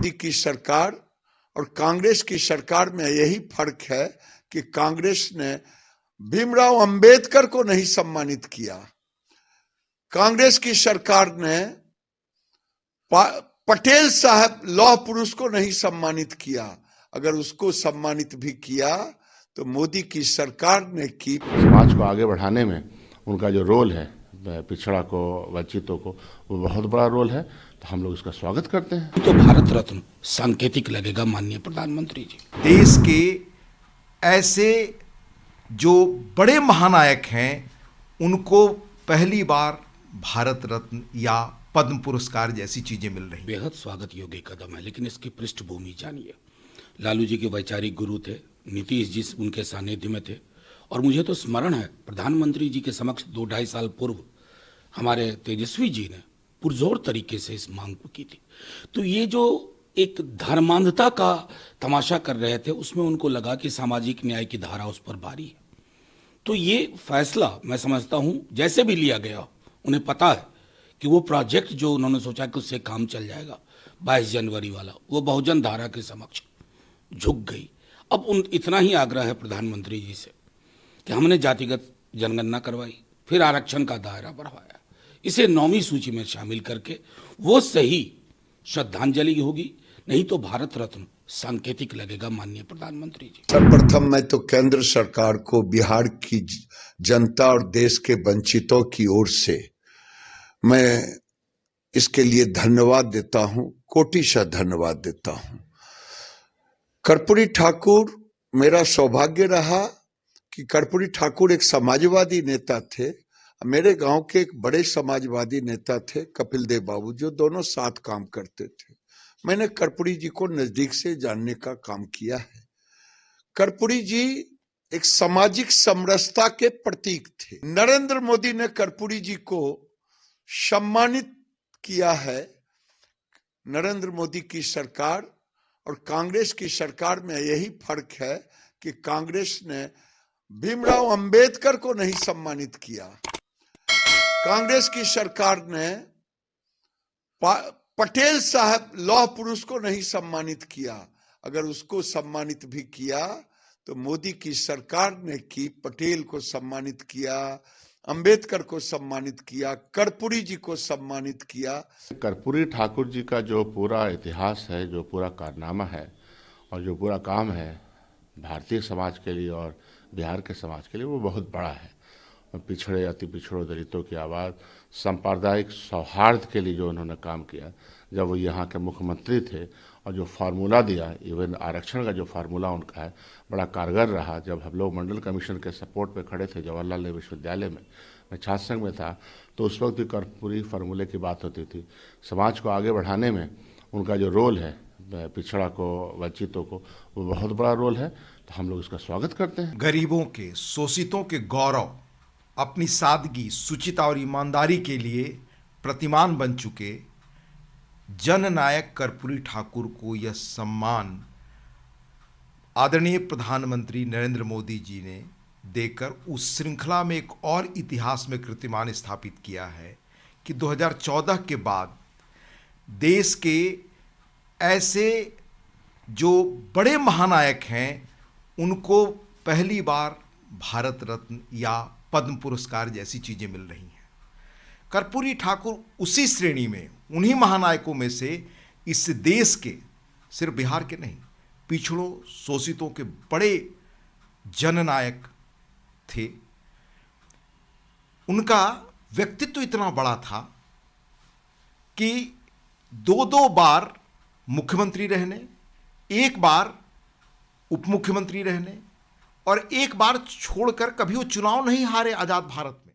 मोदी की सरकार और कांग्रेस की सरकार में यही फर्क है कि कांग्रेस ने भीमराव अंबेडकर को नहीं सम्मानित किया। कांग्रेस की सरकार ने पटेल साहब लौह पुरुष को नहीं सम्मानित किया। अगर उसको सम्मानित भी किया तो मोदी की सरकार ने की। समाज को आगे बढ़ाने में उनका जो रोल है, पिछड़ा को, वंचितों को, वो बहुत बड़ा रोल है। तो हम लोग इसका स्वागत करते हैं। तो भारत रत्न सांकेतिक लगेगा माननीय प्रधानमंत्री जी। देश के ऐसे जो बड़े महानायक हैं उनको पहली बार भारत रत्न या पद्म पुरस्कार जैसी चीजें मिल रही हैं। बेहद स्वागत योग्य कदम है, लेकिन इसकी पृष्ठभूमि जानिए। लालू जी के वैचारिक गुरु थे, नीतीश जी उनके सानिध्य में थे, और मुझे तो स्मरण है प्रधानमंत्री जी के समक्ष 2-2.5 साल पूर्व हमारे तेजस्वी जी ने पुरजोर तरीके से इस मांग को की थी। तो ये जो एक धर्मांधता का तमाशा कर रहे थे, उसमें उनको लगा कि सामाजिक न्याय की धारा उस पर भारी है। तो ये फैसला मैं समझता हूं जैसे भी लिया गया, उन्हें पता है कि वो प्रोजेक्ट जो उन्होंने सोचा कि उससे काम चल जाएगा 22 जनवरी वाला, वो बहुजन धारा के समक्ष झुक गई। अब इतना ही आग्रह है प्रधानमंत्री जी से कि हमने जातिगत जनगणना करवाई, फिर आरक्षण का दायरा बढ़ाया, इसे 9वीं सूची में शामिल करके वो सही श्रद्धांजलि होगी, नहीं तो भारत रत्न सांकेतिक लगेगा माननीय प्रधानमंत्री जी। सर्वप्रथम मैं तो केंद्र सरकार को बिहार की जनता और देश के वंचितों की ओर से मैं इसके लिए धन्यवाद देता हूं, कोटिशः धन्यवाद देता हूं। कर्पूरी ठाकुर, मेरा सौभाग्य रहा कि कर्पूरी ठाकुर एक समाजवादी नेता थे। मेरे गांव के एक बड़े समाजवादी नेता थे कपिल देव बाबू, जो दोनों साथ काम करते थे। मैंने कर्पूरी जी को नजदीक से जानने का काम किया है। कर्पूरी जी एक सामाजिक समरसता के प्रतीक थे। नरेंद्र मोदी ने कर्पूरी जी को सम्मानित किया है। नरेंद्र मोदी की सरकार और कांग्रेस की सरकार में यही फर्क है कि कांग्रेस ने भीमराव अंबेडकर को नहीं सम्मानित किया। कांग्रेस की सरकार ने पटेल साहब लौह पुरुष को नहीं सम्मानित किया। अगर उसको सम्मानित भी किया तो मोदी की सरकार ने की। पटेल को सम्मानित किया, अंबेडकर को सम्मानित किया, कर्पूरी जी को सम्मानित किया। कर्पूरी ठाकुर जी का जो पूरा इतिहास है, जो पूरा कारनामा है और जो पूरा काम है भारतीय समाज के लिए और बिहार के समाज के लिए, वो बहुत बड़ा है। पिछड़े, अति पिछड़ों, दलितों की आवाज़, सांप्रदायिक सौहार्द के लिए जो उन्होंने काम किया जब वो यहाँ के मुख्यमंत्री थे, और जो फार्मूला दिया, इवन आरक्षण का जो फार्मूला उनका है, बड़ा कारगर रहा। जब हम लोग मंडल कमीशन के सपोर्ट पे खड़े थे जवाहरलाल नेहरू विश्वविद्यालय में, मैं छात्र संघ में था, तो उस वक्त भी कर्पूरी फार्मूले की बात होती थी। समाज को आगे बढ़ाने में उनका जो रोल है, पिछड़ा को, वंचितों को, वो बहुत बड़ा रोल है। तो हम लोग इसका स्वागत करते हैं। गरीबों के, शोषितों के गौरव, अपनी सादगी, शुचिता और ईमानदारी के लिए प्रतिमान बन चुके जननायक कर्पूरी ठाकुर को यह सम्मान आदरणीय प्रधानमंत्री नरेंद्र मोदी जी ने देकर उस श्रृंखला में एक और इतिहास में कीर्तिमान स्थापित किया है कि 2014 के बाद देश के ऐसे जो बड़े महानायक हैं उनको पहली बार भारत रत्न या पद्म पुरस्कार जैसी चीजें मिल रही हैं। कर्पूरी ठाकुर उसी श्रेणी में, उन्हीं महानायकों में से इस देश के, सिर्फ बिहार के नहीं, पिछड़ों, शोषितों के बड़े जननायक थे। उनका व्यक्तित्व इतना बड़ा था कि 2-2 बार मुख्यमंत्री रहने, एक बार उप मुख्यमंत्री रहने और एक बार छोड़कर कभी वो चुनाव नहीं हारे आजाद भारत में।